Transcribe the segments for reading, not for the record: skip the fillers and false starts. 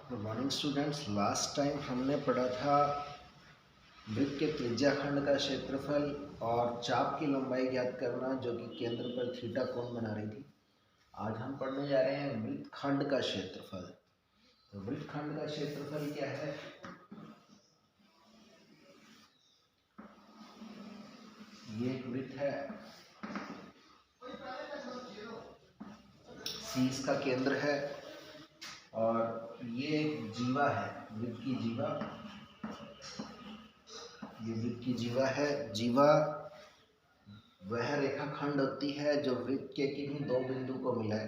Good morning students. Last time हमने पढ़ा था वृत्त के त्रिज्या खंड का क्षेत्रफल और चाप की लंबाई ज्ञात करना, जो कि केंद्र पर थीटा कोण बना रही थी। आज हम पढ़ने जा रहे हैं वृत्त खंड का क्षेत्रफल। तो वृत्त खंड का क्षेत्रफल क्या है? ये एक वृत्त है, सी इसका केंद्र है और ये एक जीवा है, वृत्त की जीवा। ये वृत्त की जीवा है। जीवा वह रेखाखंड होती है जो वृत्त के किन्हीं दो बिंदु को मिलाए।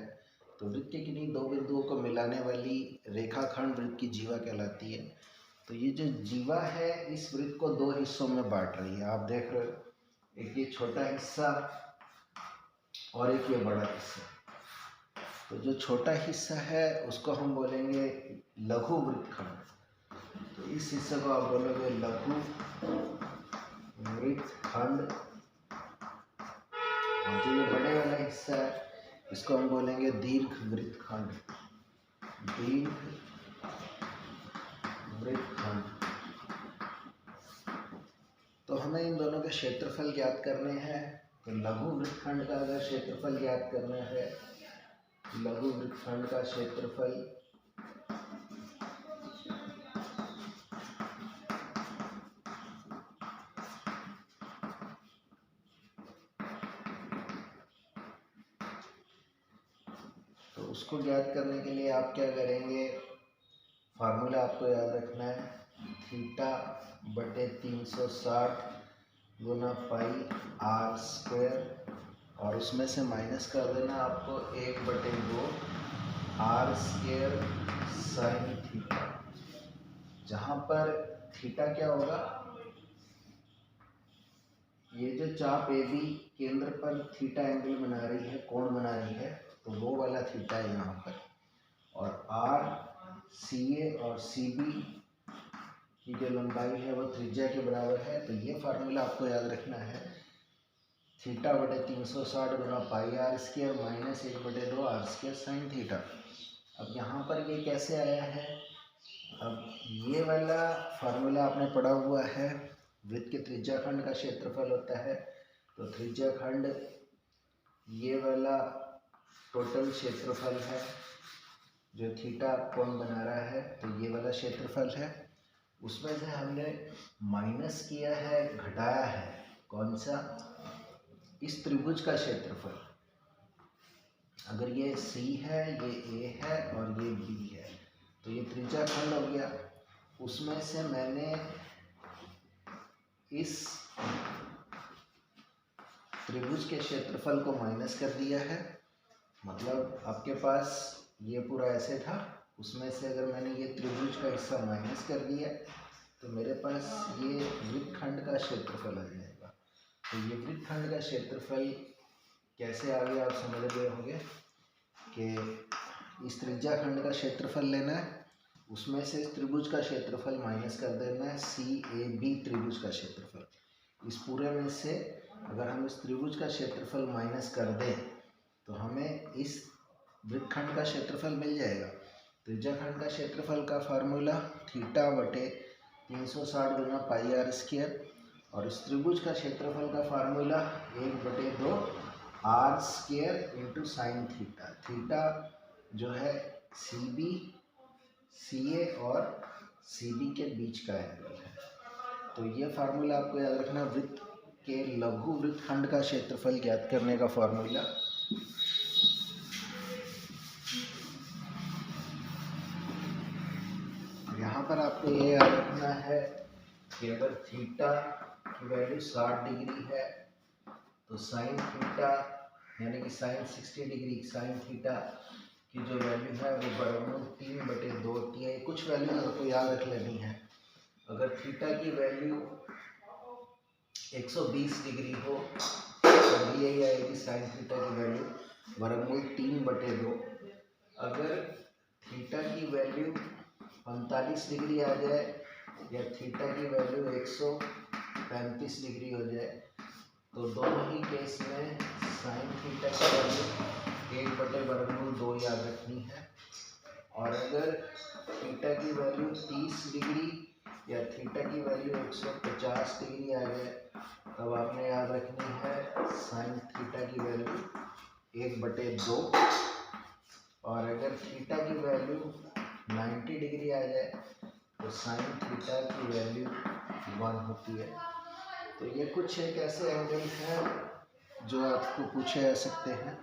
तो वृत्त के किन्हीं दो बिंदुओं को मिलाने वाली रेखाखंड वृत्त की जीवा कहलाती है। तो ये जो जीवा है इस वृत्त को दो हिस्सों में बांट रही है। आप देख रहे हो, एक ये छोटा हिस्सा और एक ये बड़ा हिस्सा। तो जो छोटा हिस्सा है उसको हम बोलेंगे लघु वृत्तखंड। तो इस हिस्से को आप बोलोगे लघु वृत्तखंड। और जो ये बड़े वाला हिस्सा है इसको हम बोलेंगे दीर्घ वृत्तखंड। दीर्घ वृत्तखंड। तो हमें इन दोनों के क्षेत्रफल ज्ञात करने हैं। तो लघु वृत्तखंड का अगर क्षेत्रफल ज्ञात करना है, लघु वृत्तखंड का क्षेत्रफल तो उसको ज्ञात करने के लिए आप क्या करेंगे, फार्मूला आपको याद रखना है, थीटा बटे 360 गुना पाई आर स्क्वायर, और उसमें से माइनस कर देना आपको 1/2 आर स्क्वायर साइन थीटा। जहाँ पर थीटा क्या होगा, ये जो चाप ए बी केंद्र पर थीटा एंगल बना रही है, कोण बना रही है, तो वो वाला थीटा है यहाँ पर। और आर सी ए और सी बी की जो लंबाई है वो त्रिज्या के बराबर है। तो ये फार्मूला आपको याद रखना है, थीटा बटे 360 गुना pi r square minus 1/2 r square sine theta. अब यहाँ पर ये कैसे आया है? अब ये वाला फार्मूला आपने पढ़ा हुआ है, वृत्त के त्रिज्या खंड का क्षेत्रफल होता है। तो त्रिज्या खंड ये वाला टोटल क्षेत्रफल है जो थीटा कोण बना रहा है, तो ये वाला क्षेत्रफल है। उसमें से हमने माइनस किया है, घटाया है, कौन सा? इस त्रिभुज का क्षेत्रफल। अगर ये C है, ये A है और ये B है, तो ये त्रिज्या खंड हो गया। उसमें से मैंने इस त्रिभुज के क्षेत्रफल को माइनस कर दिया है। मतलब आपके पास ये पूरा ऐसे था, उसमें से अगर मैंने ये त्रिभुज का हिस्सा माइनस कर दिया तो मेरे पास ये वृत्तखंड का क्षेत्रफल आ जाएगा। तो ये वृत्तखंड का क्षेत्रफल कैसे आ गया, आप समझ गए होंगे कि इस त्रिज्या खंड का क्षेत्रफल लेना है, उसमें से इस त्रिभुज का क्षेत्रफल माइनस कर देना है, सी ए बी त्रिभुज का क्षेत्रफल। इस पूरे में से अगर हम इस त्रिभुज का क्षेत्रफल माइनस कर दें तो हमें इस वृत्तखंड का क्षेत्रफल मिल जाएगा। त्रिज्या खंड का क्षेत्रफल का फार्मूला थीटा बटे 360 गुना पाई आर स्क्वायर, और इस त्रिभुज का क्षेत्रफल का formula 1/2 r square into sine theta. Theta जो है सी बी, सी ए और सी बी के बीच का एंगल है। तो ये फार्मूला आपको याद रखना, वृत्त के लघु वृत्तखंड का क्षेत्रफल ज्ञात करने का फार्मूला। यहाँ पर आपको ये याद रखना है कि अगर थीटा की वैल्यू 60 डिग्री है तो साइन थीटा यानी कि साइन 60 डिग्री साइन थीटा की जो वैल्यू है वो वर्गमूल 3/2 होती है। कुछ वैल्यू आपको याद रख लेनी है। अगर थीटा की वैल्यू 120 डिग्री हो तो यही आएगी साइन थीटा की वैल्यू वर्गमूल 3/2। अगर थीटा की वैल्यू 45 डिग्री आ जाए या थीटा की वैल्यू 135 डिग्री हो जाए तो दोनों ही केस में साइन थीटा की वैल्यू 1/√2 याद रखनी है। और अगर थीटा की वैल्यू 30 डिग्री या थीटा की वैल्यू 150 डिग्री आ जाए, तब आपने याद रखनी है साइन थीटा की वैल्यू 1/2, और अगर थीटा की वैल्यू 90 डिग्री आ जाए तो साइन थीटा की वैल्यू 1 होती है। तो ये कुछ एक ऐसे एंगल हैं जो आपको पूछे जा सकते हैं,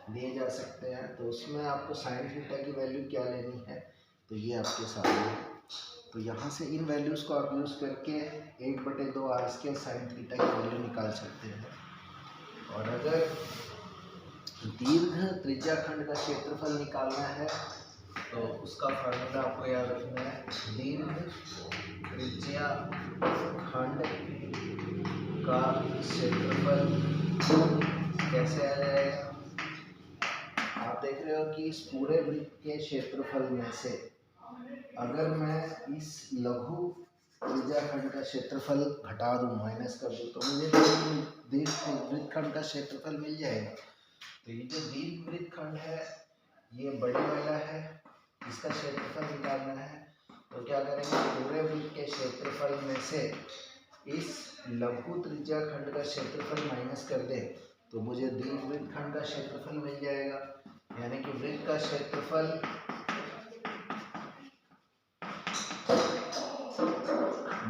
दिए जा सकते हैं, तो उसमें आपको साइन थीटा की वैल्यू क्या लेनी है, तो ये आपके सामने है। तो यहाँ से इन वैल्यूज़ को आप यूज़ करके 1/2 r² साइन थीटा की वैल्यू निकाल सकते हैं। और अगर दीर्घ त्रिज्याखंड का क्षेत्रफल निकालना है तो उसका फार्मूला आपको याद रखना है, दीर्घ त्रिज्याखंड का क्षेत्रफल कैसे आ जाएगा। आप देख रहे हो कि इस पूरे वृत्त के क्षेत्रफल में से अगर मैं इस लघु त्रिज्याखंड का क्षेत्रफल घटा दूं, माइनस कर दूं, तो मुझे दीर्घ वृत्तखंड का क्षेत्रफल मिल जाएगा। तो ये जो दीर्घ वृत्तखंड है ये बड़े वाला है, इसका क्षेत्रफल निकालना है। तो क्या करेंगे, पूरे वृत्त के क्षेत्रफल में से इस लघु त्रिज्याखंड का क्षेत्रफल माइनस कर दें तो मुझे दीर्घ वृत्तखंड का क्षेत्रफल मिल जाएगा। यानी कि वृत्त का क्षेत्रफल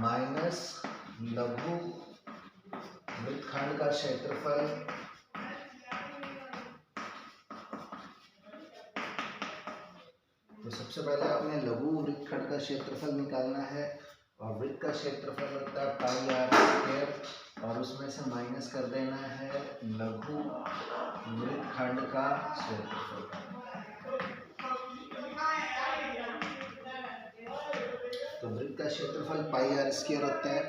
माइनस लघु वृत्तखंड का क्षेत्रफल तो सबसे पहले आपने लघु वृत्तखंड का क्षेत्रफल निकालना है, और वृत्त का क्षेत्रफल होता है πr², और उसमें से माइनस कर देना है लघु वृत्तखंड का क्षेत्रफल। तो वृत्त का क्षेत्रफल πr² होता है,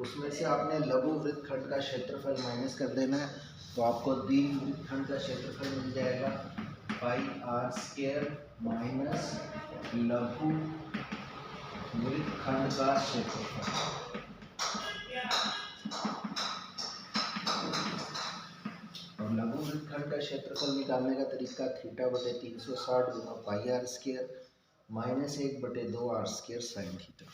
उसमें से आपने लघु वृत्तखंड का क्षेत्रफल माइनस कर देना है, तो आपको दीर्घ वृत्तखंड का क्षेत्रफल मिल जाएगा πr² माइनस लघु वृत्तखंड का क्षेत्रफल। और लघु वृत्तखंड का क्षेत्रफल निकालने का तरीका θ/360 गुना πr² minus 1/2 r² sine theta.